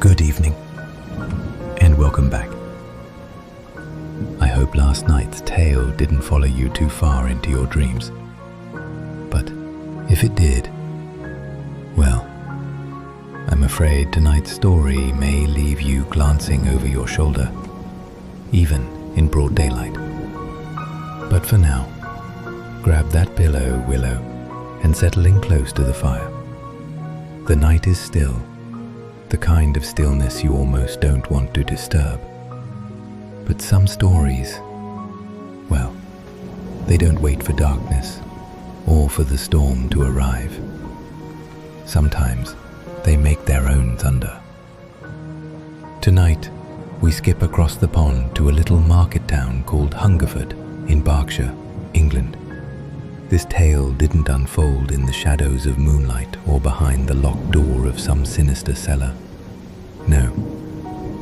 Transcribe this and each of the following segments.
Good evening, and welcome back. I hope last night's tale didn't follow you too far into your dreams. But if it did, well, I'm afraid tonight's story may leave you glancing over your shoulder, even in broad daylight. But for now, grab that pillow, Willow, and settle in close to the fire. The night is still, the kind of stillness you almost don't want to disturb. But some stories, well, they don't wait for darkness or for the storm to arrive. Sometimes they make their own thunder. Tonight, we skip across the pond to a little market town called Hungerford in Berkshire, England. This tale didn't unfold in the shadows of moonlight or behind the locked door of some sinister cellar. No,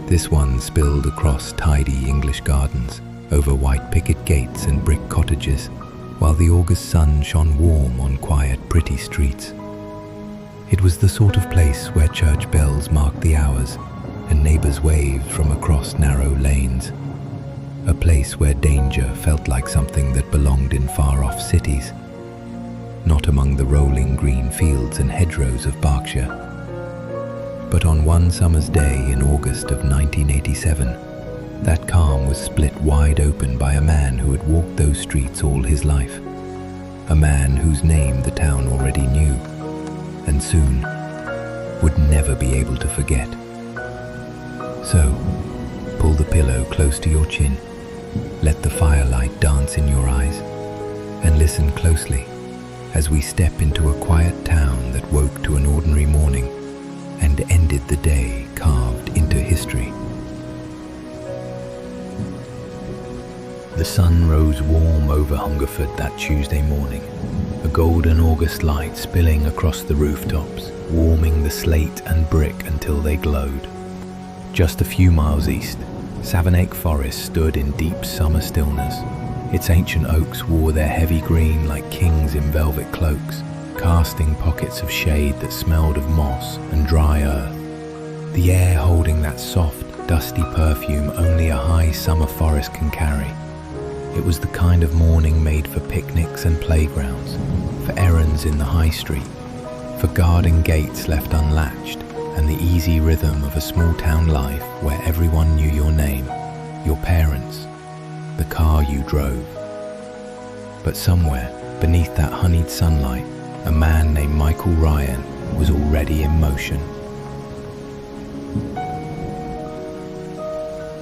this one spilled across tidy English gardens, over white picket gates and brick cottages, while the August sun shone warm on quiet, pretty streets. It was the sort of place where church bells marked the hours and neighbours waved from across narrow lanes. A place where danger felt like something that belonged in far-off cities, not among the rolling green fields and hedgerows of Berkshire. But on one summer's day in August of 1987, that calm was split wide open by a man who had walked those streets all his life. A man whose name the town already knew, and soon would never be able to forget. So, pull the pillow close to your chin, let the firelight dance in your eyes, and listen closely as we step into a quiet town that woke to an ordinary morning and ended the day carved into history. The sun rose warm over Hungerford that Tuesday morning, a golden August light spilling across the rooftops, warming the slate and brick until they glowed. Just a few miles east, Savernake Forest stood in deep summer stillness. Its ancient oaks wore their heavy green like kings in velvet cloaks, casting pockets of shade that smelled of moss and dry earth. The air holding that soft, dusty perfume only a high summer forest can carry. It was the kind of morning made for picnics and playgrounds, for errands in the high street, for garden gates left unlatched, and the easy rhythm of a small town life where everyone knew your name, your parents, the car you drove. But somewhere beneath that honeyed sunlight, a man named Michael Ryan was already in motion.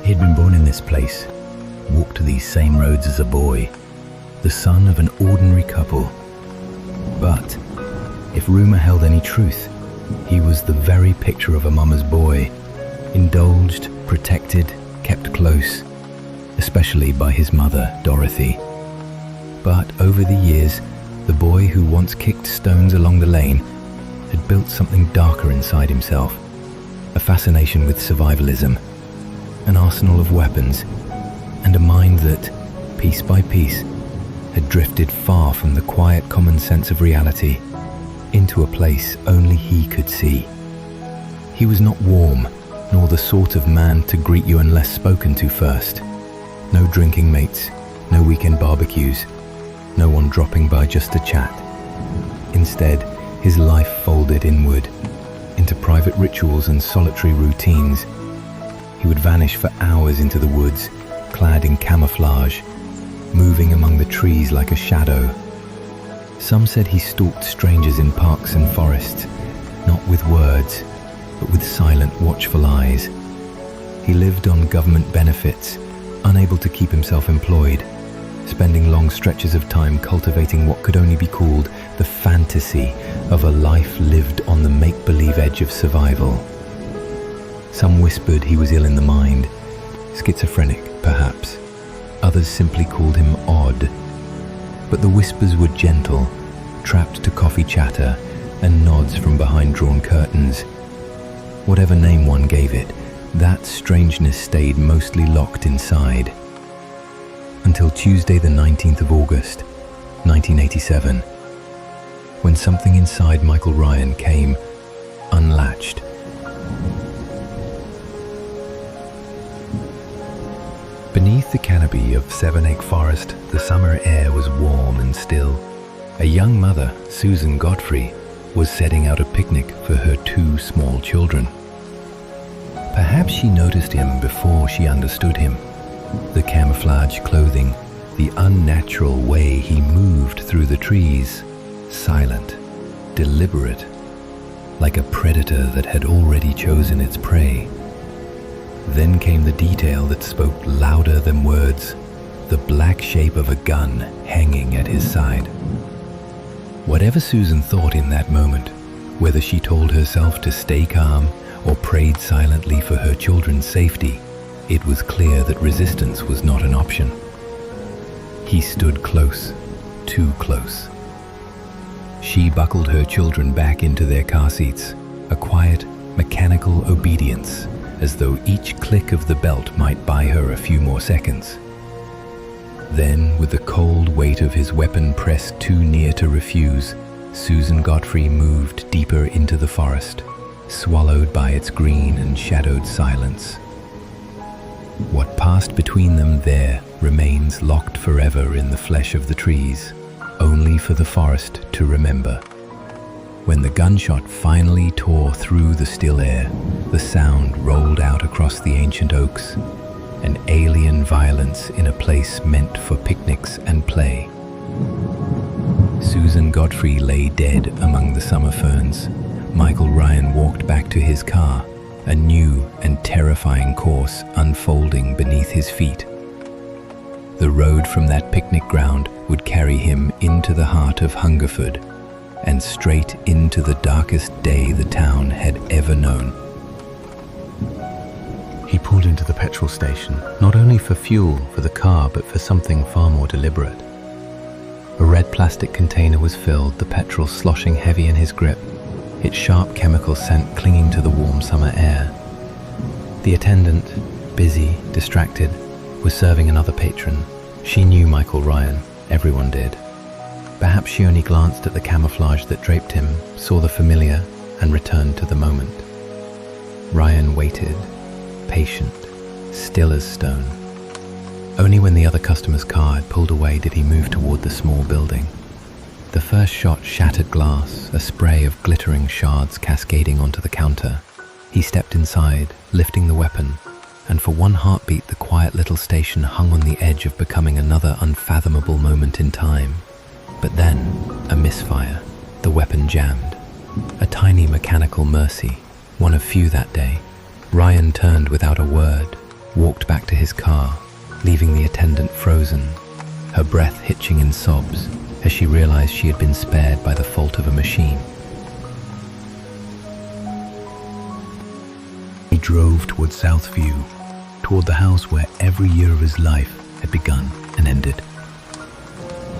He'd been born in this place, walked these same roads as a boy, the son of an ordinary couple. But if rumour held any truth, he was the very picture of a mama's boy, indulged, protected, kept close, especially by his mother, Dorothy. But over the years, the boy who once kicked stones along the lane had built something darker inside himself, a fascination with survivalism, an arsenal of weapons, and a mind that, piece by piece, had drifted far from the quiet common sense of reality into a place only he could see. He was not warm, nor the sort of man to greet you unless spoken to first. No drinking mates, no weekend barbecues, no one dropping by just to chat. Instead, his life folded inward, into private rituals and solitary routines. He would vanish for hours into the woods, clad in camouflage, moving among the trees like a shadow. Some said he stalked strangers in parks and forests, not with words, but with silent, watchful eyes. He lived on government benefits, unable to keep himself employed, spending long stretches of time cultivating what could only be called the fantasy of a life lived on the make-believe edge of survival. Some whispered he was ill in the mind, schizophrenic perhaps. Others simply called him odd. But the whispers were gentle, trapped to coffee chatter and nods from behind drawn curtains. Whatever name one gave it, that strangeness stayed mostly locked inside. Until Tuesday the 19th of August, 1987, when something inside Michael Ryan came unlatched. the canopy of Savernake Forest, the summer air was warm and still. A young mother, Susan Godfrey, was setting out a picnic for her 2 small children. Perhaps she noticed him before she understood him. The camouflage clothing, the unnatural way he moved through the trees, silent, deliberate, like a predator that had already chosen its prey. Then came the detail that spoke louder than words, the black shape of a gun hanging at his side. Whatever Susan thought in that moment, whether she told herself to stay calm or prayed silently for her children's safety, it was clear that resistance was not an option. He stood close, too close. She buckled her children back into their car seats, a quiet, mechanical obedience, as though each click of the belt might buy her a few more seconds. Then, with the cold weight of his weapon pressed too near to refuse, Susan Godfrey moved deeper into the forest, swallowed by its green and shadowed silence. What passed between them there remains locked forever in the flesh of the trees, only for the forest to remember. When the gunshot finally tore through the still air, the sound rolled out across the ancient oaks, an alien violence in a place meant for picnics and play. Susan Godfrey lay dead among the summer ferns. Michael Ryan walked back to his car, a new and terrifying course unfolding beneath his feet. The road from that picnic ground would carry him into the heart of Hungerford and straight into the darkest day the town had ever known. He pulled into the petrol station, not only for fuel for the car, but for something far more deliberate. A red plastic container was filled, the petrol sloshing heavy in his grip, its sharp chemical scent clinging to the warm summer air. The attendant, busy, distracted, was serving another patron. She knew Michael Ryan, everyone did. Perhaps she only glanced at the camouflage that draped him, saw the familiar, and returned to the moment. Ryan waited, patient, still as stone. Only when the other customer's car had pulled away did he move toward the small building. The first shot shattered glass, a spray of glittering shards cascading onto the counter. He stepped inside, lifting the weapon, and for one heartbeat the quiet little station hung on the edge of becoming another unfathomable moment in time. But then, a misfire. The weapon jammed. A tiny mechanical mercy, one of few that day. Ryan turned without a word, walked back to his car, leaving the attendant frozen, her breath hitching in sobs as she realized she had been spared by the fault of a machine. He drove toward Southview, toward the house where every year of his life had begun and ended,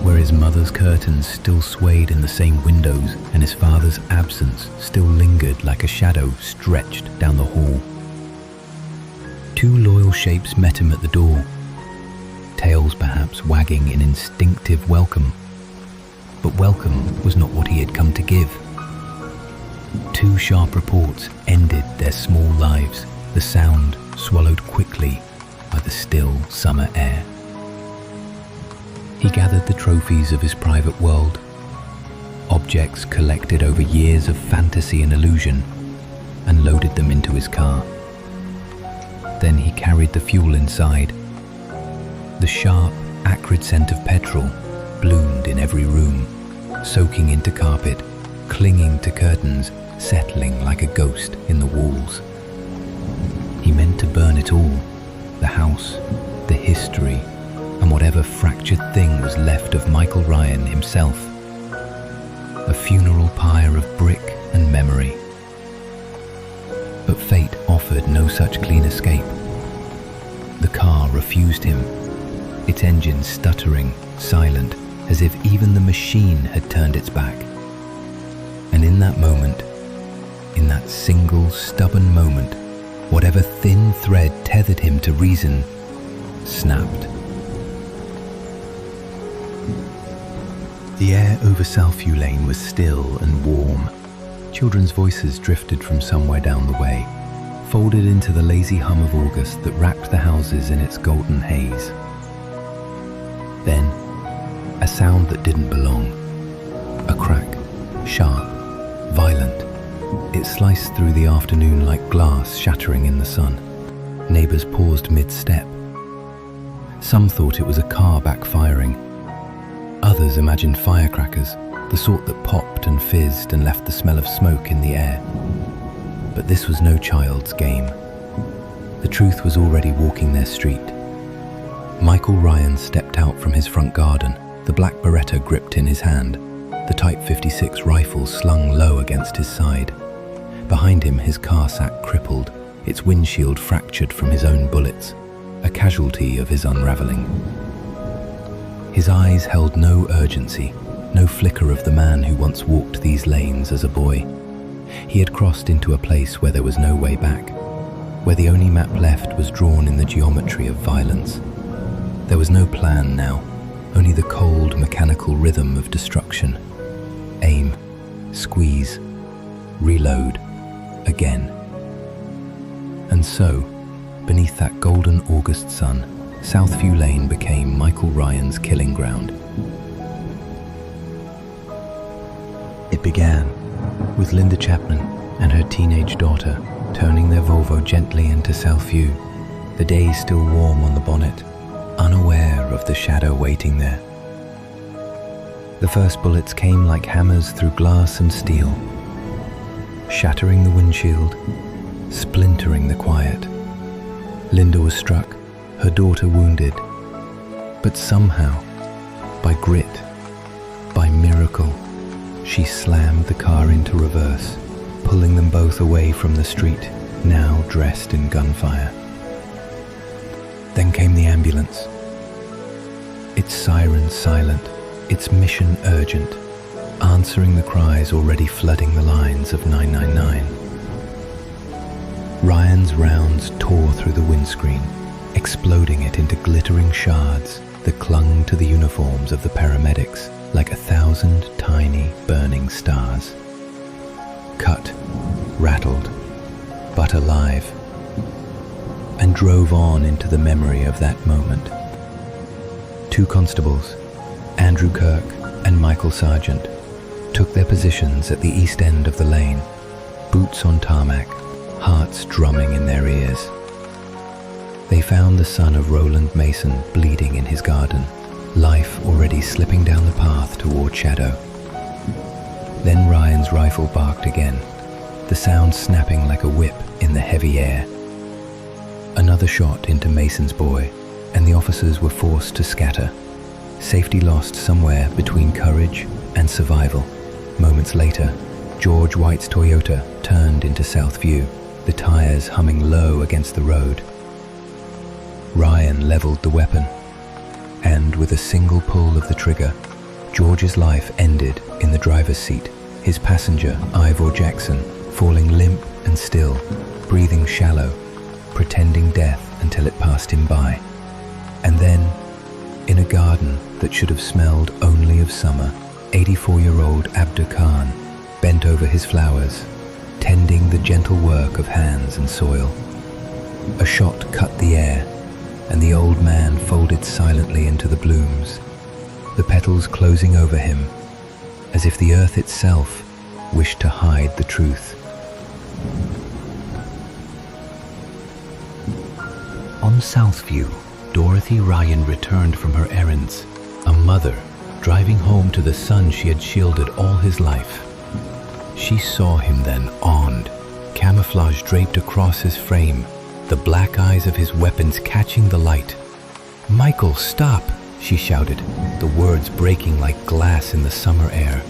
where his mother's curtains still swayed in the same windows and his father's absence still lingered like a shadow stretched down the hall. 2 loyal shapes met him at the door, tails perhaps wagging in instinctive welcome. But welcome was not what he had come to give. 2 sharp reports ended their small lives, the sound swallowed quickly by the still summer air. He gathered the trophies of his private world, objects collected over years of fantasy and illusion, and loaded them into his car. Then he carried the fuel inside. The sharp, acrid scent of petrol bloomed in every room, soaking into carpet, clinging to curtains, settling like a ghost in the walls. He meant to burn it all, the house, the history, and whatever fractured thing was left of Michael Ryan himself. A funeral pyre of brick and memory. But fate offered no such clean escape. The car refused him, its engine stuttering, silent, as if even the machine had turned its back. And in that moment, in that single stubborn moment, whatever thin thread tethered him to reason snapped. The air over Southview Lane was still and warm. Children's voices drifted from somewhere down the way. folded into the lazy hum of August that wrapped the houses in its golden haze. Then, a sound that didn't belong. A crack, sharp, violent. It sliced through the afternoon like glass shattering in the sun. Neighbors paused mid-step. Some thought it was a car backfiring. Others imagined firecrackers, the sort that popped and fizzed and left the smell of smoke in the air. But this was no child's game. The truth was already walking their street. Michael Ryan stepped out from his front garden, the black Beretta gripped in his hand, the Type 56 rifle slung low against his side. Behind him, his car sat crippled, its windshield fractured from his own bullets, a casualty of his unraveling. His eyes held no urgency, no flicker of the man who once walked these lanes as a boy. He had crossed into a place where there was no way back, where the only map left was drawn in the geometry of violence. There was no plan now, only the cold, mechanical rhythm of destruction. Aim, squeeze, reload, again. And so, beneath that golden August sun, Southview Lane became Michael Ryan's killing ground. It began with Linda Chapman and her teenage daughter turning their Volvo gently into Southview, the day still warm on the bonnet, unaware of the shadow waiting there. The first bullets came like hammers through glass and steel, shattering the windshield, splintering the quiet. Linda was struck, her daughter wounded, but somehow, by grit, by miracle, she slammed the car into reverse, pulling them both away from the street, now dressed in gunfire. Then came the ambulance, its siren silent, its mission urgent, answering the cries already flooding the lines of 999. Ryan's rounds tore through the windscreen, exploding it into glittering shards that clung to the uniforms of the paramedics like 1,000 tiny burning stars. Cut, rattled, but alive, and drove on into the memory of that moment. Two constables, Andrew Kirk and Michael Sargent, took their positions at the east end of the lane, boots on tarmac, hearts drumming in their ears. They found the son of Roland Mason bleeding in his garden, life already slipping down the path toward shadow. Then Ryan's rifle barked again, the sound snapping like a whip in the heavy air. Another shot into Mason's boy, and the officers were forced to scatter, safety lost somewhere between courage and survival. Moments later, George White's Toyota turned into Southview, the tires humming low against the road. Ryan leveled the weapon, and with a single pull of the trigger, George's life ended in the driver's seat, his passenger, Ivor Jackson, falling limp and still, breathing shallow, pretending death until it passed him by. And then, in a garden that should have smelled only of summer, 84-year-old Abdur Khan bent over his flowers, tending the gentle work of hands and soil. A shot cut the air, and the old man folded silently into the blooms, the petals closing over him, as if the earth itself wished to hide the truth. On Southview, Dorothy Ryan returned from her errands, a mother driving home to the son she had shielded all his life. She saw him then, armed, camouflage draped across his frame, the black eyes of his weapons catching the light. "Michael, stop!" she shouted, the words breaking like glass in the summer air.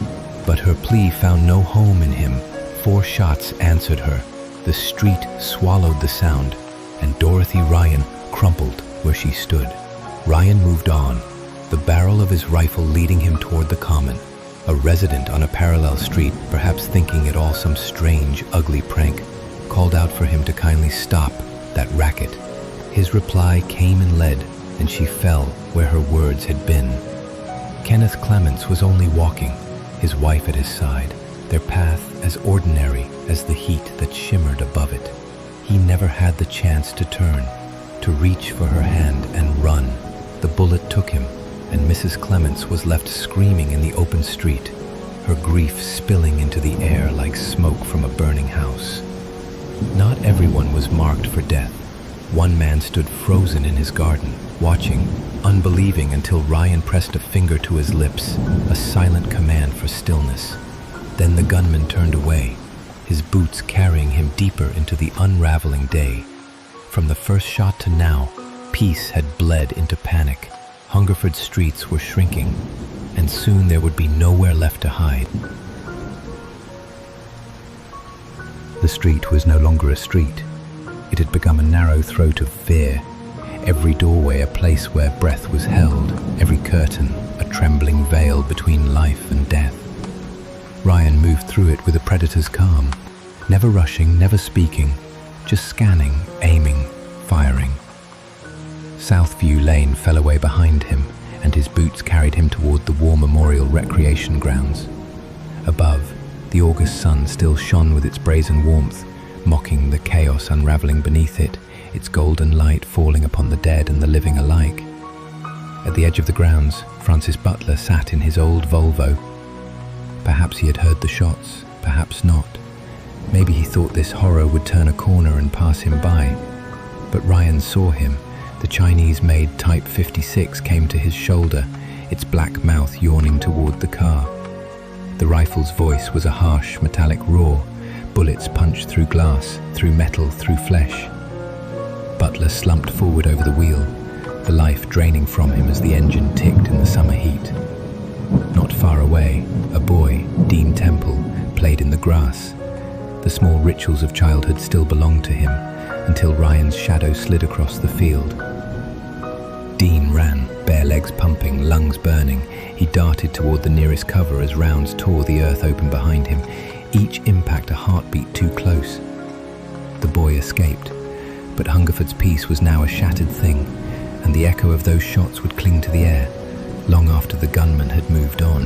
But her plea found no home in him. 4 shots answered her. The street swallowed the sound, and Dorothy Ryan crumpled where she stood. Ryan moved on, the barrel of his rifle leading him toward the common. A resident on a parallel street, perhaps thinking it all some strange, ugly prank, called out for him to kindly stop that racket. His reply came in lead, and she fell where her words had been. Kenneth Clements was only walking, his wife at his side, their path as ordinary as the heat that shimmered above it. He never had the chance to turn, to reach for her hand and run. The bullet took him, and Mrs. Clements was left screaming in the open street, her grief spilling into the air like smoke from a burning house. Not everyone was marked for death. One man stood frozen in his garden, watching, unbelieving, until Ryan pressed a finger to his lips, a silent command for stillness. Then the gunman turned away, his boots carrying him deeper into the unraveling day. From the first shot to now, peace had bled into panic. Hungerford streets were shrinking, and soon there would be nowhere left to hide. The street was no longer a street. It had become a narrow throat of fear. Every doorway a place where breath was held, every curtain a trembling veil between life and death. Ryan moved through it with a predator's calm, never rushing, never speaking, just scanning, aiming, firing. Southview Lane fell away behind him, and his boots carried him toward the War Memorial Recreation Grounds. Above, the August sun still shone with its brazen warmth, mocking the chaos unraveling beneath it, its golden light falling upon the dead and the living alike. At the edge of the grounds, Francis Butler sat in his old Volvo. Perhaps he had heard the shots, perhaps not. Maybe he thought this horror would turn a corner and pass him by. But Ryan saw him. The Chinese-made Type 56 came to his shoulder, its black mouth yawning toward the car. The rifle's voice was a harsh, metallic roar. Bullets punched through glass, through metal, through flesh. Butler slumped forward over the wheel, the life draining from him as the engine ticked in the summer heat. Not far away, a boy, Dean Temple, played in the grass. The small rituals of childhood still belonged to him, until Ryan's shadow slid across the field. Dean ran, bare legs pumping, lungs burning. He darted toward the nearest cover as rounds tore the earth open behind him, each impact a heartbeat too close. The boy escaped, but Hungerford's peace was now a shattered thing, and the echo of those shots would cling to the air, long after the gunman had moved on.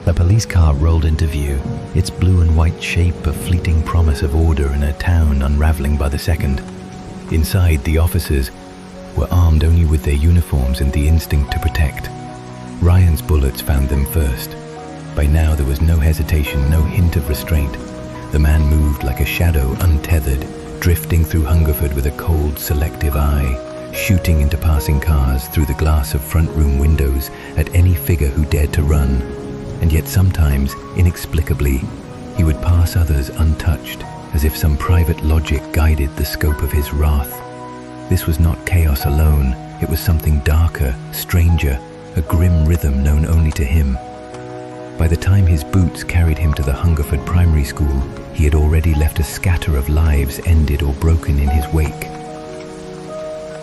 A police car rolled into view, its blue and white shape a fleeting promise of order in a town unraveling by the second. Inside, the officers were armed only with their uniforms and the instinct to protect. Ryan's bullets found them first. By now there was no hesitation, no hint of restraint. The man moved like a shadow, untethered, drifting through Hungerford with a cold, selective eye, shooting into passing cars through the glass of front room windows at any figure who dared to run. And yet sometimes, inexplicably, he would pass others untouched, as if some private logic guided the scope of his wrath. This was not chaos alone, it was something darker, stranger, a grim rhythm known only to him. By the time his boots carried him to the Hungerford Primary School, he had already left a scatter of lives ended or broken in his wake.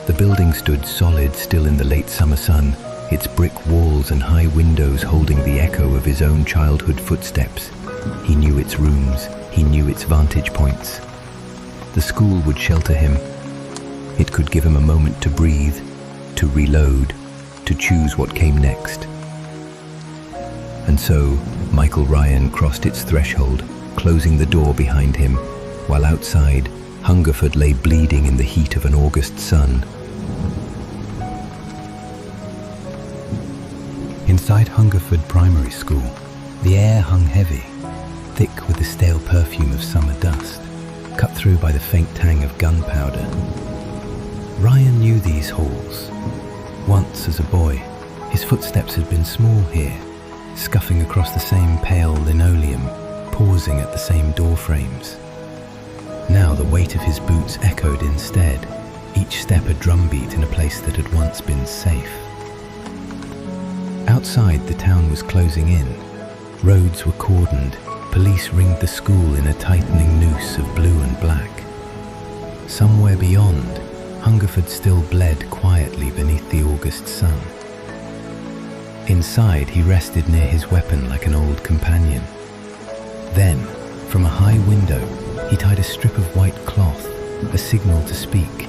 The building stood solid still in the late summer sun, its brick walls and high windows holding the echo of his own childhood footsteps. He knew its rooms, he knew its vantage points. The school would shelter him. It could give him a moment to breathe, to reload, to choose what came next. And so, Michael Ryan crossed its threshold, closing the door behind him, while outside, Hungerford lay bleeding in the heat of an August sun. Inside Hungerford Primary School, the air hung heavy, thick with the stale perfume of summer dust, cut through by the faint tang of gunpowder. Ryan knew these halls. Once as a boy, his footsteps had been small here, scuffing across the same pale linoleum, pausing at the same door frames. Now the weight of his boots echoed instead, each step a drumbeat in a place that had once been safe. Outside, the town was closing in. Roads were cordoned, police ringed the school in a tightening noose of blue and black. Somewhere beyond, Hungerford still bled quietly beneath the August sun. Inside, he rested near his weapon like an old companion. Then, from a high window, he tied a strip of white cloth, a signal to speak,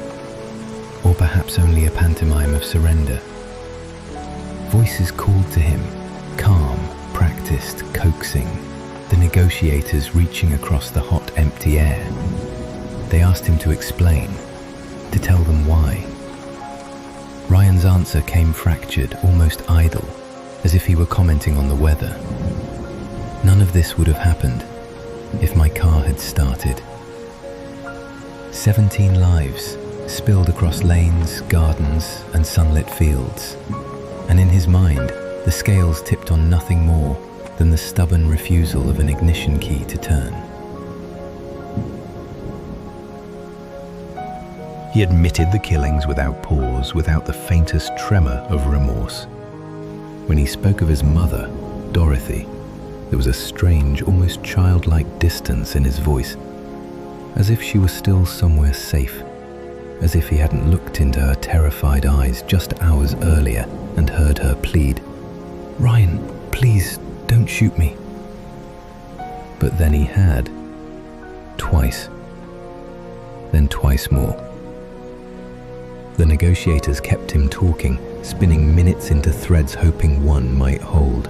or perhaps only a pantomime of surrender. Voices called to him, calm, practiced, coaxing, the negotiators reaching across the hot just empty air. They asked him to explain, to tell them why. Ryan's answer came fractured, almost idle, as if he were commenting on the weather. None of this would have happened if my car had started. 17 lives spilled across lanes, gardens, and sunlit fields. And in his mind, the scales tipped on nothing more than the stubborn refusal of an ignition key to turn. He admitted the killings without pause, without the faintest tremor of remorse. When he spoke of his mother, Dorothy, there was a strange, almost childlike distance in his voice, as if she was still somewhere safe, as if he hadn't looked into her terrified eyes just hours earlier and heard her plead, "Ryan, please, don't shoot me." But then he had. Twice. Then twice more. The negotiators kept him talking, spinning minutes into threads hoping one might hold.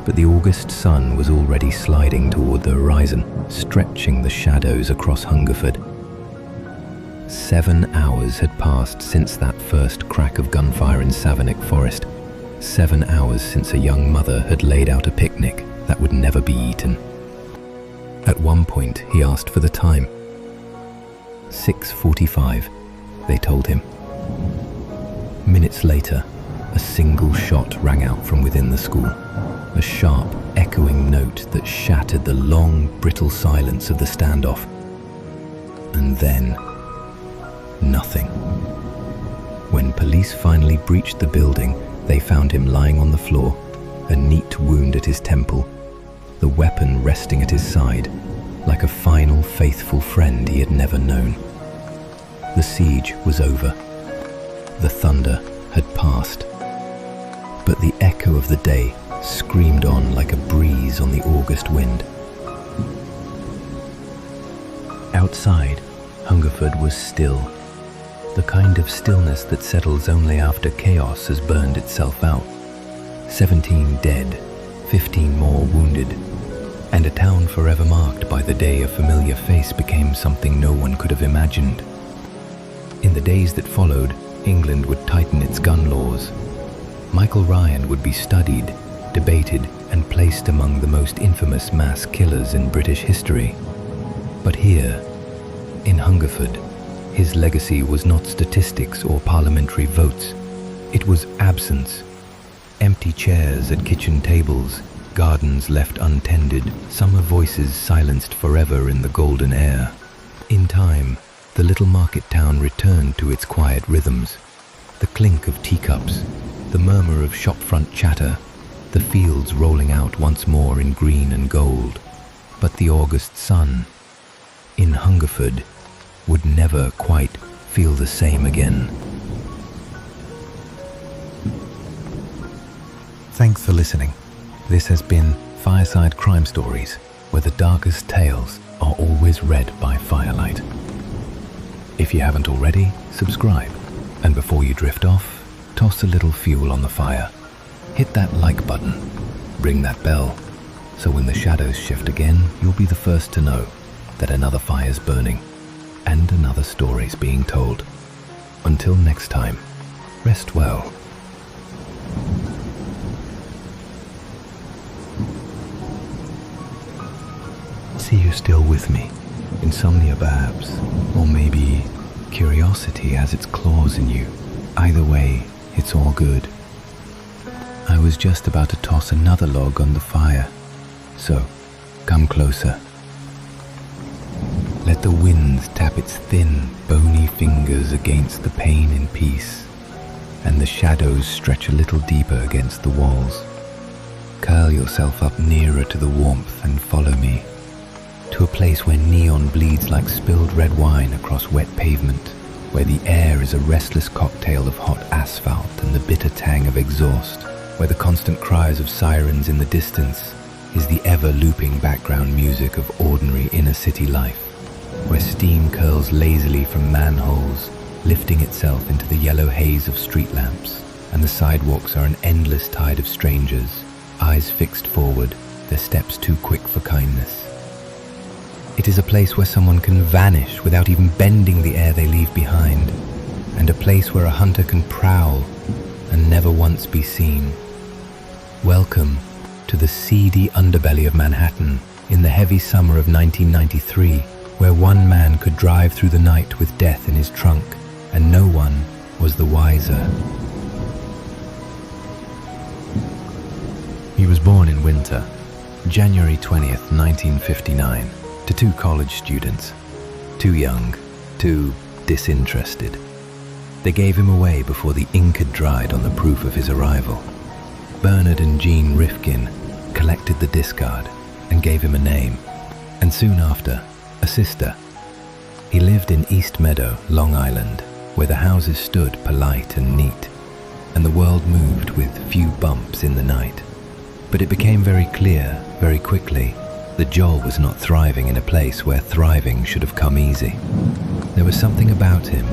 But the August sun was already sliding toward the horizon, stretching the shadows across Hungerford. 7 hours had passed since that first crack of gunfire in Savernake Forest. 7 hours since a young mother had laid out a picnic that would never be eaten. At one point, he asked for the time. 6:45, they told him. Minutes later, a single shot rang out from within the school, a sharp, echoing note that shattered the long, brittle silence of the standoff. And then, nothing. When police finally breached the building, they found him lying on the floor, a neat wound at his temple, the weapon resting at his side, like a final, faithful friend he had never known. The siege was over. The thunder had passed. But the echo of the day screamed on like a breeze on the August wind. Outside, Hungerford was still, the kind of stillness that settles only after chaos has burned itself out. 17 dead, 15 more wounded, and a town forever marked by the day a familiar face became something no one could have imagined. In the days that followed, England would tighten its gun laws. Michael Ryan would be studied, debated, and placed among the most infamous mass killers in British history. But here, in Hungerford, his legacy was not statistics or parliamentary votes. It was absence. Empty chairs at kitchen tables, gardens left untended, summer voices silenced forever in the golden air. In time, the little market town returned to its quiet rhythms. The clink of teacups, the murmur of shopfront chatter, the fields rolling out once more in green and gold. But the August sun, in Hungerford, would never quite feel the same again. Thanks for listening. This has been Fireside Crime Stories, where the darkest tales are always read by firelight. If you haven't already, subscribe. And before you drift off, toss a little fuel on the fire. Hit that like button. Ring that bell. So when the shadows shift again, you'll be the first to know that another fire's burning and another story's being told. Until next time, rest well. See you still with me. Insomnia perhaps, or maybe curiosity has its claws in you. Either way, it's all good. I was just about to toss another log on the fire, so come closer. Let the wind tap its thin, bony fingers against the pane in peace, and the shadows stretch a little deeper against the walls. Curl yourself up nearer to the warmth and follow me, to a place where neon bleeds like spilled red wine across wet pavement, where the air is a restless cocktail of hot asphalt and the bitter tang of exhaust, where the constant cries of sirens in the distance is the ever-looping background music of ordinary inner-city life, where steam curls lazily from manholes, lifting itself into the yellow haze of street lamps, and the sidewalks are an endless tide of strangers, eyes fixed forward, their steps too quick for kindness. It is a place where someone can vanish without even bending the air they leave behind, and a place where a hunter can prowl and never once be seen. Welcome to the seedy underbelly of Manhattan in the heavy summer of 1993, where one man could drive through the night with death in his trunk, and no one was the wiser. He was born in winter, January 20th, 1959, to two college students. Too young, too disinterested. They gave him away before the ink had dried on the proof of his arrival. Bernard and Jean Rifkin collected the discard and gave him a name, and soon after, a sister. He lived in East Meadow, Long Island, where the houses stood polite and neat, and the world moved with few bumps in the night. But it became very clear, very quickly, that Joel was not thriving in a place where thriving should have come easy. There was something about him,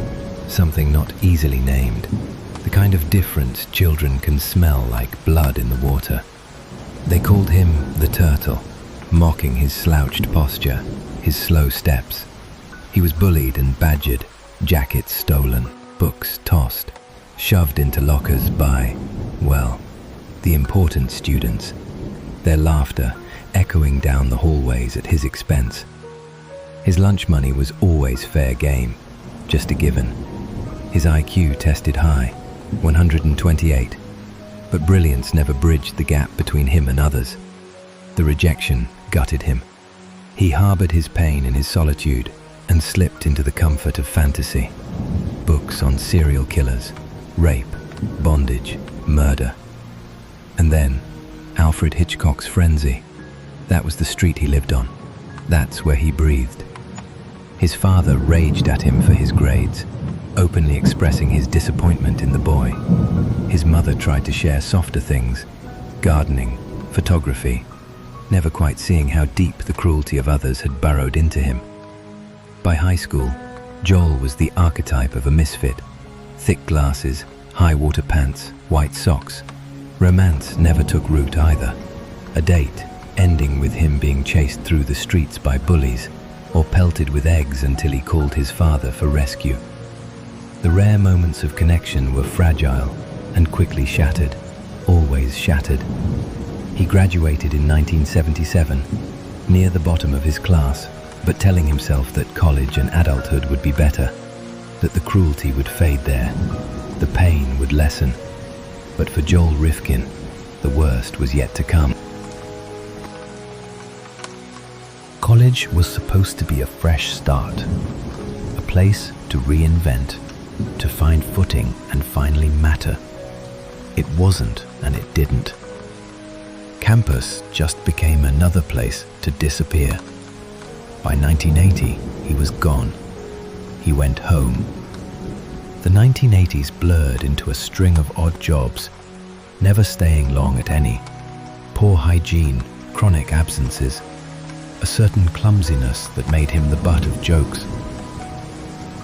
something not easily named, the kind of difference children can smell like blood in the water. They called him the Turtle, mocking his slouched posture, his slow steps. He was bullied and badgered, jackets stolen, books tossed, shoved into lockers by, well, the important students, their laughter echoing down the hallways at his expense. His lunch money was always fair game, just a given. His IQ tested high, 128, but brilliance never bridged the gap between him and others. The rejection gutted him. He harbored his pain in his solitude and slipped into the comfort of fantasy. Books on serial killers, rape, bondage, murder. And then, Alfred Hitchcock's Frenzy. That was the street he lived on. That's where he breathed. His father raged at him for his grades, openly expressing his disappointment in the boy. His mother tried to share softer things, gardening, photography, never quite seeing how deep the cruelty of others had burrowed into him. By high school, Joel was the archetype of a misfit. Thick glasses, high-water pants, white socks. Romance never took root either. A date ending with him being chased through the streets by bullies or pelted with eggs until he called his father for rescue. The rare moments of connection were fragile and quickly shattered, always shattered. He graduated in 1977, near the bottom of his class, but telling himself that college and adulthood would be better, that the cruelty would fade there, the pain would lessen. But for Joel Rifkin, the worst was yet to come. College was supposed to be a fresh start, a place to reinvent, to find footing and finally matter. It wasn't, and it didn't. Campus just became another place to disappear. By 1980, he was gone. He went home. The 1980s blurred into a string of odd jobs, never staying long at any. Poor hygiene, chronic absences, a certain clumsiness that made him the butt of jokes.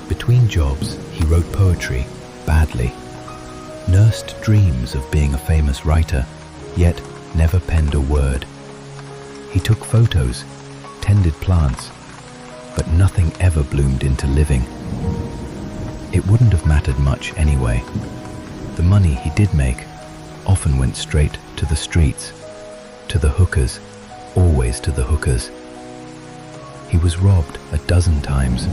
Between jobs, he wrote poetry, badly. Nursed dreams of being a famous writer, yet never penned a word. He took photos, tended plants, but nothing ever bloomed into living. It wouldn't have mattered much anyway. The money he did make often went straight to the streets, to the hookers, always to the hookers. He was robbed a dozen times,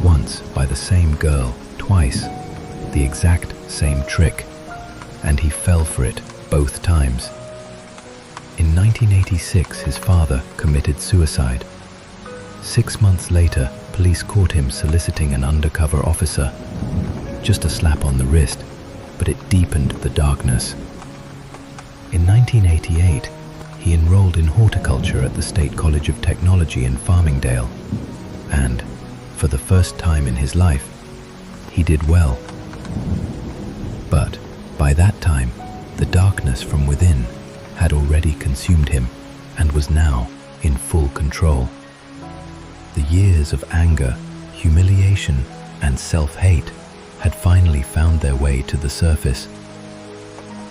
once by the same girl, twice, the exact same trick, and he fell for it both times. In 1986, his father committed suicide. 6 months later, police caught him soliciting an undercover officer. Just a slap on the wrist, but it deepened the darkness. In 1988, he enrolled in horticulture at the State College of Technology in Farmingdale, and, for the first time in his life, he did well. But by that time, the darkness from within had already consumed him and was now in full control. The years of anger, humiliation, and self-hate had finally found their way to the surface.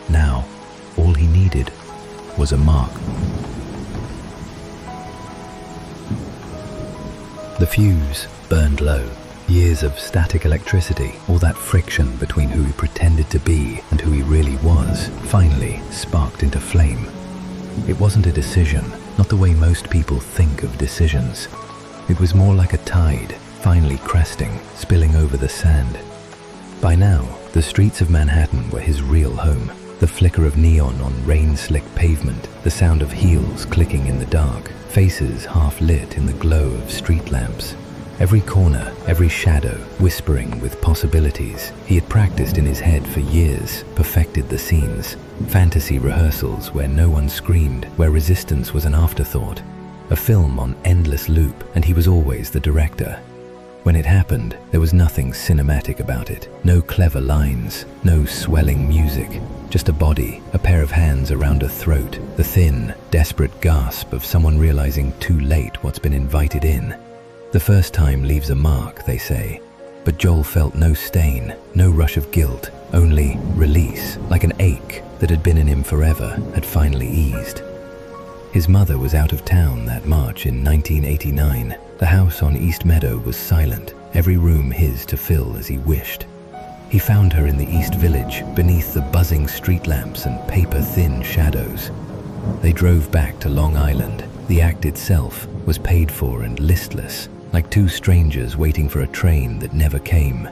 Now, all he needed was a mark. The fuse burned low. Years of static electricity, all that friction between who he pretended to be and who he really was, finally sparked into flame. It wasn't a decision, not the way most people think of decisions. It was more like a tide, finally cresting, spilling over the sand. By now, the streets of Manhattan were his real home. The flicker of neon on rain-slick pavement, the sound of heels clicking in the dark, faces half lit in the glow of street lamps. Every corner, every shadow, whispering with possibilities. He had practiced in his head for years, perfected the scenes. Fantasy rehearsals where no one screamed, where resistance was an afterthought. A film on endless loop, and he was always the director. When it happened, there was nothing cinematic about it. No clever lines, no swelling music. Just a body, a pair of hands around a throat, the thin, desperate gasp of someone realizing too late what's been invited in. The first time leaves a mark, they say. But Joel felt no stain, no rush of guilt, only release, like an ache that had been in him forever had finally eased. His mother was out of town that March in 1989. The house on East Meadow was silent, every room his to fill as he wished. He found her in the East Village, beneath the buzzing street lamps and paper-thin shadows. They drove back to Long Island. The act itself was paid for and listless, like two strangers waiting for a train that never came.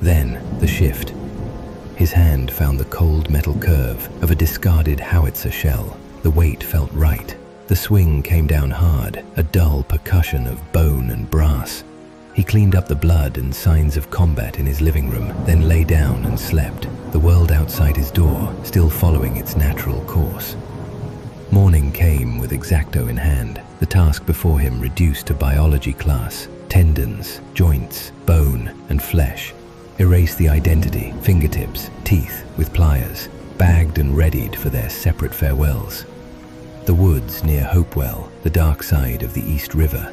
Then, the shift. His hand found the cold metal curve of a discarded howitzer shell. The weight felt right. The swing came down hard, a dull percussion of bone and brass. He cleaned up the blood and signs of combat in his living room, then lay down and slept, the world outside his door still following its natural course. Morning came with X-Acto in hand, the task before him reduced to biology class. Tendons, joints, bone, and flesh. Erase the identity, fingertips, teeth with pliers, bagged and readied for their separate farewells. The woods near Hopewell, the dark side of the East River.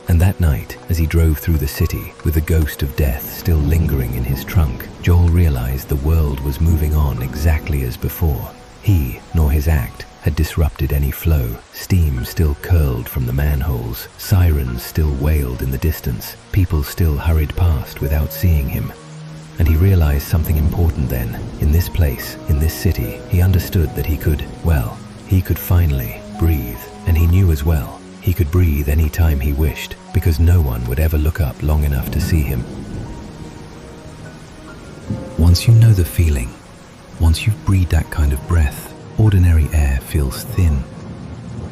And that night, as he drove through the city, with the ghost of death still lingering in his trunk, Joel realized the world was moving on exactly as before. He, nor his act, had disrupted any flow. Steam still curled from the manholes, sirens still wailed in the distance, people still hurried past without seeing him. And he realized something important then. In this place, in this city, he understood that he could finally breathe. And he knew as well, he could breathe any time he wished, because no one would ever look up long enough to see him. Once you know the feeling, once you've breathed that kind of breath, ordinary air feels thin.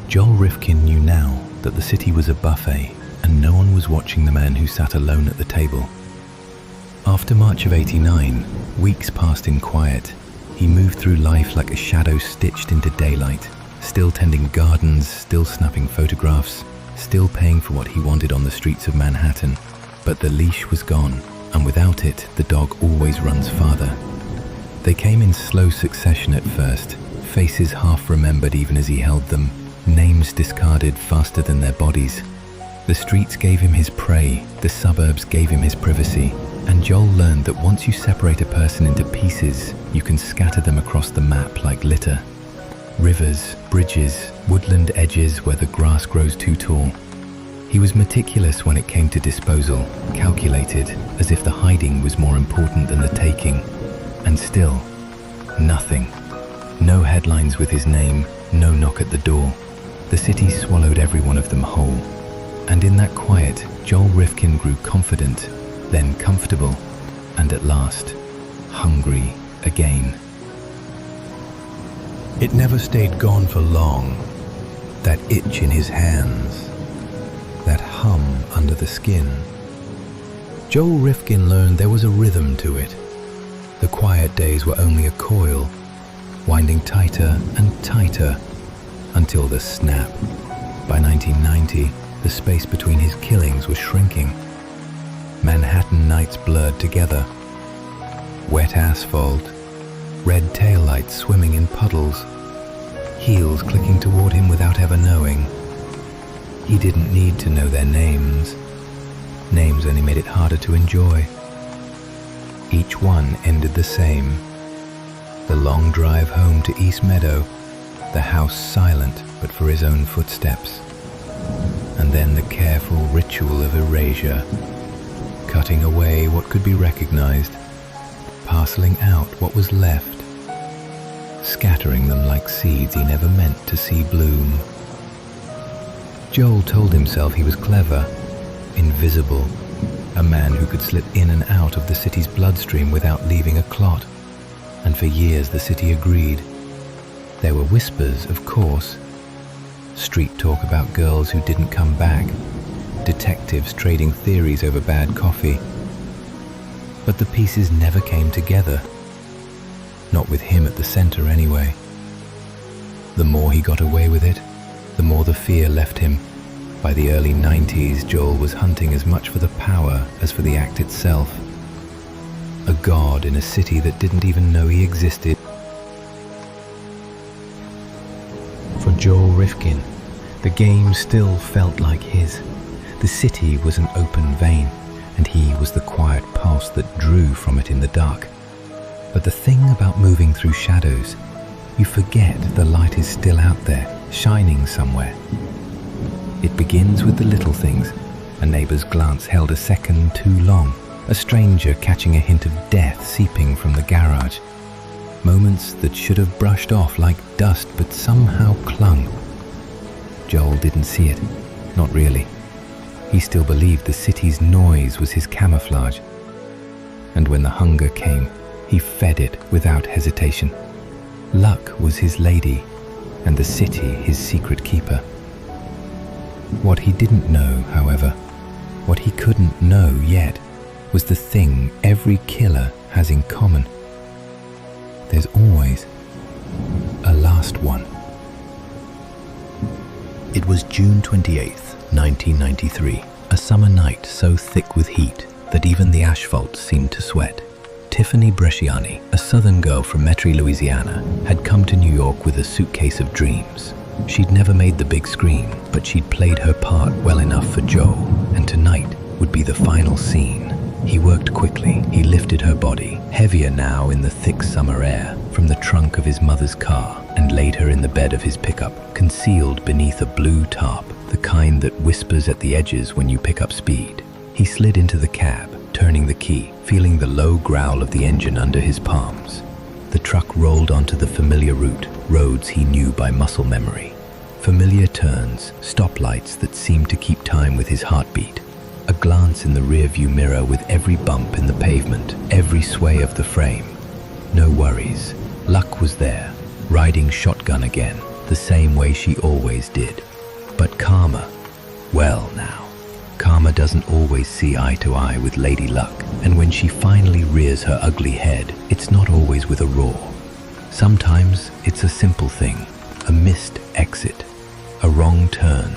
Joel Rifkin knew now that the city was a buffet, and no one was watching the man who sat alone at the table. After March of '89, weeks passed in quiet. He moved through life like a shadow stitched into daylight, still tending gardens, still snapping photographs, still paying for what he wanted on the streets of Manhattan. But the leash was gone, and without it, the dog always runs farther. They came in slow succession at first, faces half remembered even as he held them, names discarded faster than their bodies. The streets gave him his prey, the suburbs gave him his privacy, and Joel learned that once you separate a person into pieces, you can scatter them across the map like litter. Rivers, bridges, woodland edges where the grass grows too tall. He was meticulous when it came to disposal, calculated, as if the hiding was more important than the taking. And still, nothing. No headlines with his name, no knock at the door. The city swallowed every one of them whole. And in that quiet, Joel Rifkin grew confident, then comfortable, and at last, hungry again. It never stayed gone for long. That itch in his hands, that hum under the skin. Joel Rifkin learned there was a rhythm to it. The quiet days were only a coil, winding tighter and tighter until the snap. By 1990, the space between his killings was shrinking. Manhattan nights blurred together. Wet asphalt, red taillights swimming in puddles, heels clicking toward him without ever knowing. He didn't need to know their names. Names only made it harder to enjoy. Each one ended the same. The long drive home to East Meadow, the house silent but for his own footsteps. and then the careful ritual of erasure, cutting away what could be recognized, parceling out what was left, scattering them like seeds he never meant to see bloom. Joel told himself he was clever, invisible, a man who could slip in and out of the city's bloodstream without leaving a clot, and for years the city agreed. There were whispers, of course, street talk about girls who didn't come back, detectives trading theories over bad coffee. But the pieces never came together. Not with him at the center, anyway. The more he got away with it, the more the fear left him. By the early 90s, Joel was hunting as much for the power as for the act itself. A god in a city that didn't even know he existed. For Joel Rifkin, the game still felt like his. The city was an open vein, and he was the quiet pulse that drew from it in the dark. But the thing about moving through shadows, you forget the light is still out there, shining somewhere. It begins with the little things. A neighbor's glance held a second too long, a stranger catching a hint of death seeping from the garage. Moments that should have brushed off like dust but somehow clung. Joel didn't see it, not really. He still believed the city's noise was his camouflage. And when the hunger came, he fed it without hesitation. Luck was his lady, and the city his secret keeper. What he didn't know, however, what he couldn't know yet, was the thing every killer has in common. There's always a last one. It was June 28th, 1993, a summer night so thick with heat that even the asphalt seemed to sweat. Tiffany Bresciani, a southern girl from Metairie, Louisiana, had come to New York with a suitcase of dreams. She'd never made the big screen, but she'd played her part well enough for Joe, and tonight would be the final scene. He worked quickly. He lifted her body, heavier now in the thick summer air, from the trunk of his mother's car, and laid her in the bed of his pickup, concealed beneath a blue tarp, the kind that whispers at the edges when you pick up speed. He slid into the cab, turning the key, feeling the low growl of the engine under his palms. The truck rolled onto the familiar route, roads he knew by muscle memory. Familiar turns, stoplights that seemed to keep time with his heartbeat. A glance in the rearview mirror with every bump in the pavement, every sway of the frame. No worries. Luck was there, riding shotgun again, the same way she always did. But Karma, well now, Karma doesn't always see eye to eye with Lady Luck, and when she finally rears her ugly head, it's not always with a roar. Sometimes it's a simple thing, a missed exit, a wrong turn,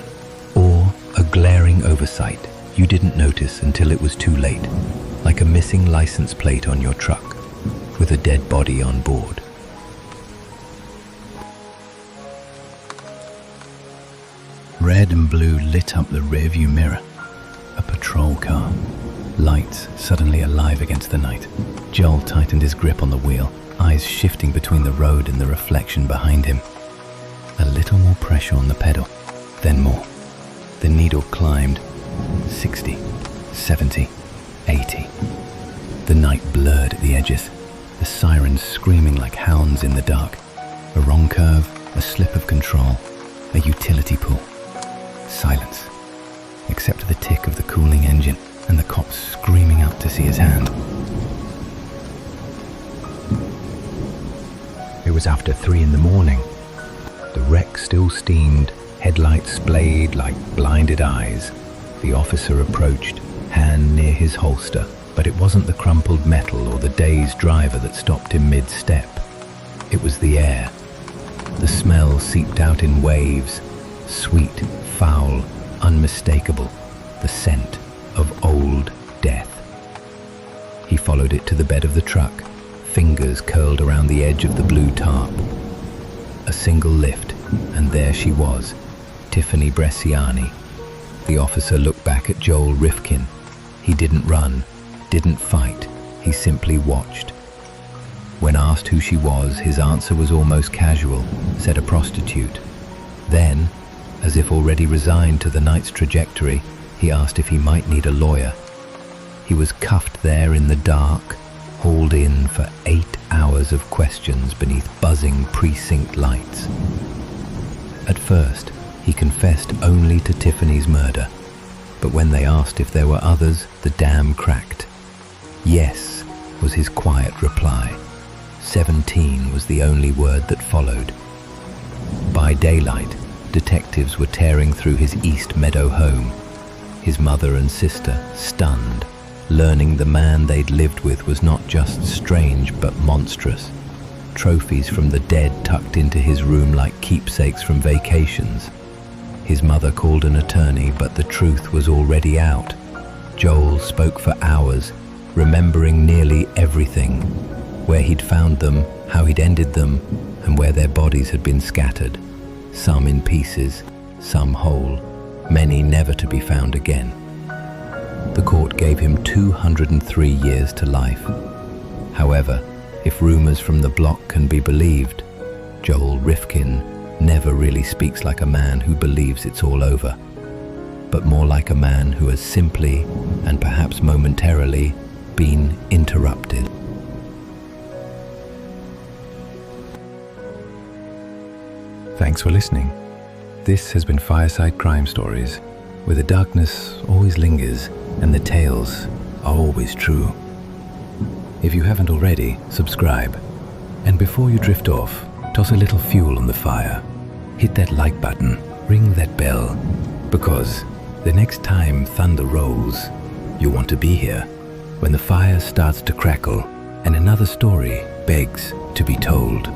or a glaring oversight you didn't notice until it was too late, like a missing license plate on your truck, with a dead body on board. Red and blue lit up the rearview mirror. A patrol car. Lights suddenly alive against the night. Joel tightened his grip on the wheel, eyes shifting between the road and the reflection behind him. A little more pressure on the pedal, then more. The needle climbed. 60, 70, 80. The night blurred at the edges, the sirens screaming like hounds in the dark. A wrong curve, a slip of control, a utility pull. Silence, except for the tick of the cooling engine and the cops screaming out to see his hand. It was after 3 in the morning. The wreck still steamed, headlights splayed like blinded eyes. The officer approached, hand near his holster, but it wasn't the crumpled metal or the dazed driver that stopped him mid-step. It was the air. The smell seeped out in waves, sweet, foul, unmistakable, the scent of old death. He followed it to the bed of the truck, fingers curled around the edge of the blue tarp. A single lift, and there she was, Tiffany Bresciani. The officer looked back at Joel Rifkin. He didn't run, didn't fight, he simply watched. When asked who she was, his answer was almost casual, said a prostitute. Then, As if already resigned to the night's trajectory, he asked if he might need a lawyer. He was cuffed there in the dark, hauled in for 8 hours of questions beneath buzzing precinct lights. At first, he confessed only to Tiffany's murder, but when they asked if there were others, the dam cracked. Yes, was his quiet reply. 17 was the only word that followed. By daylight, detectives were tearing through his East Meadow home, his mother and sister stunned, learning the man they'd lived with was not just strange but monstrous. Trophies from the dead tucked into his room like keepsakes from vacations. His mother called an attorney, but the truth was already out. Joel spoke for hours, remembering nearly everything. Where he'd found them, how he'd ended them, and where their bodies had been scattered. Some in pieces, some whole, many never to be found again. The court gave him 203 years to life. However, if rumors from the block can be believed, Joel Rifkin never really speaks like a man who believes it's all over, but more like a man who has simply, and perhaps momentarily, been interrupted. Thanks for listening. This has been Fireside Crime Stories, where the darkness always lingers and the tales are always true. If you haven't already, subscribe. And before you drift off, toss a little fuel on the fire. Hit that like button, ring that bell, because the next time thunder rolls, you want to be here when the fire starts to crackle and another story begs to be told.